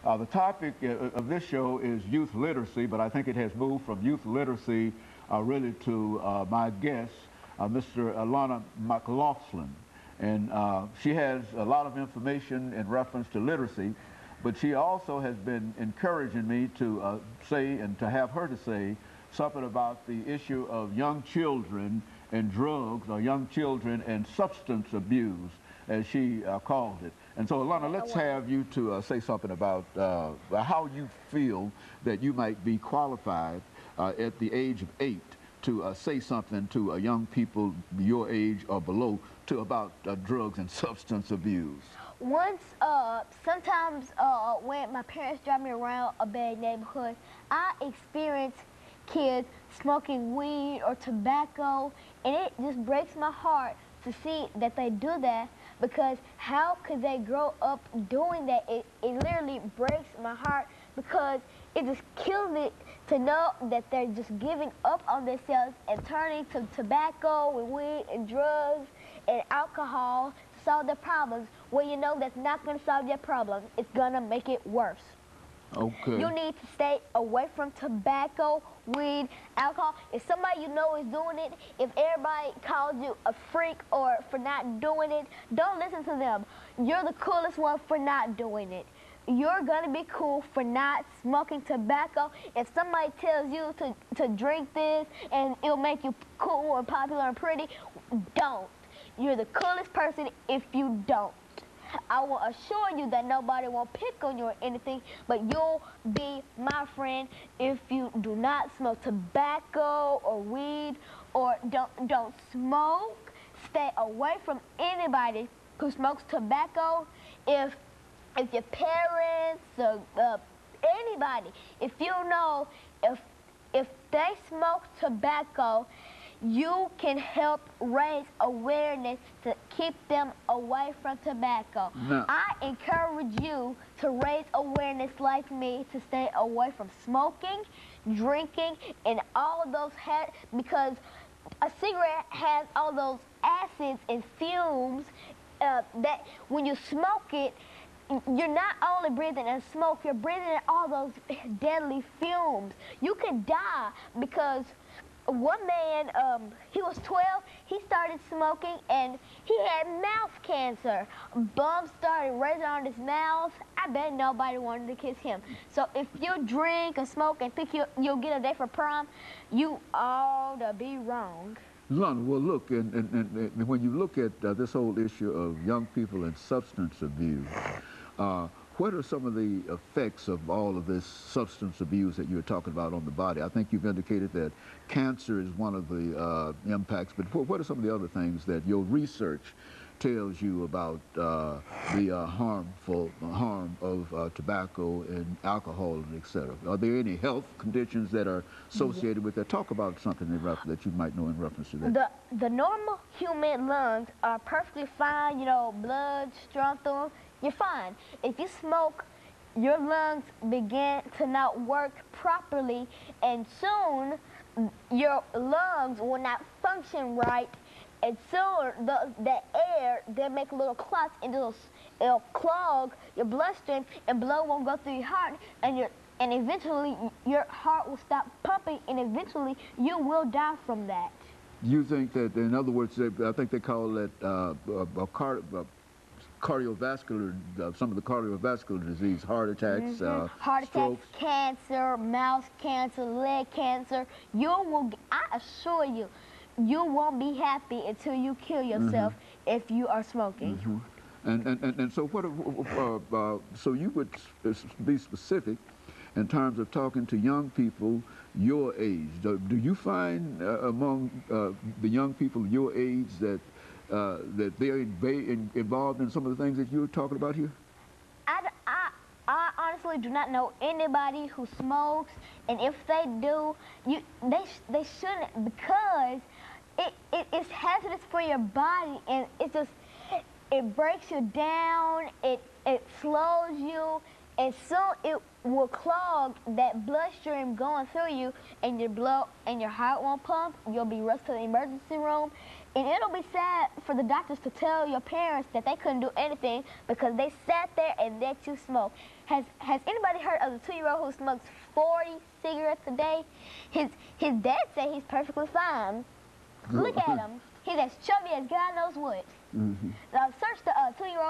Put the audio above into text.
The topic of this show is youth literacy, but I think it has moved from youth literacy really to my guest, Mr. Alana McLaughlin. And she has a lot of information in reference to literacy, but she also has been encouraging me to say and to have her to say something about the issue of young children and drugs, or young children and substance abuse, as she called it. And so, Alana, let's have you to say something about how you feel that you might be qualified at the age of 8 to say something to young people your age or below about drugs and substance abuse. Sometimes when my parents drive me around a bad neighborhood, I experience kids smoking weed or tobacco, and it just breaks my heart to see that they do that, because how could they grow up doing that? It literally breaks my heart, because it just kills me to know that they're just giving up on themselves and turning to tobacco and weed and drugs and alcohol to solve their problems, when you know that's not going to solve their problems. It's going to make it worse. Okay. You need to stay away from tobacco, weed, alcohol. If somebody you know is doing it, if everybody calls you a freak or for not doing it, don't listen to them. You're the coolest one for not doing it. You're going to be cool for not smoking tobacco. If somebody tells you to drink this and it'll make you cool and popular and pretty, don't. You're the coolest person if you don't. I will assure you that nobody won't pick on you or anything, but you'll be my friend if you do not smoke tobacco or weed, or don't smoke. Stay away from anybody who smokes tobacco. If your parents or anybody, if you know if they smoke tobacco, you can help raise awareness to keep them away from tobacco. No. I encourage you to raise awareness like me to stay away from smoking, drinking, and all those because a cigarette has all those acids and fumes that when you smoke it, you're not only breathing in smoke, you're breathing in all those deadly fumes. You could die, because one man, he was 12, he started smoking and he had mouth cancer. Bumps started raising on his mouth. I bet nobody wanted to kiss him. So if you drink or smoke and think you'll get a day for prom, you ought to be wrong. Lana, well, look, and when you look at this whole issue of young people and substance abuse, what are some of the effects of all of this substance abuse that you're talking about on the body? I think you've indicated that cancer is one of the impacts, but what are some of the other things that your research tells you about the harm of tobacco and alcohol and et cetera? Are there any health conditions that are associated with that? Talk about something that you might know in reference to that. The normal human lungs are perfectly fine, you know, blood strong through them. You're fine. If you smoke, your lungs begin to not work properly, and soon your lungs will not function right, and soon the air, they'll make little clots, and it'll clog your bloodstream, and blood won't go through your heart, and eventually your heart will stop pumping, and eventually you will die from that. You think that, in other words, I think they call it cardiovascular, some of the cardiovascular disease, heart attacks, heart strokes. attacks, cancer, mouth cancer, leg cancer. I assure you, you won't be happy until you kill yourself if you are smoking. And so so you would be specific in terms of talking to young people your age. Do you find among the young people your age that they're involved in some of the things that you're talking about here? I honestly do not know anybody who smokes, and if they do, they shouldn't, because it's hazardous for your body, and it breaks you down, it slows you, and soon it will clog that bloodstream going through you, and your heart won't pump. You'll be rushed to the emergency room, and it'll be sad for the doctors to tell your parents that they couldn't do anything because they sat there and let you smoke. Has anybody heard of the 2-year-old who smokes 40 cigarettes a day? His dad said he's perfectly fine. Look at him. He's as chubby as God knows what. Now search the 2-year-old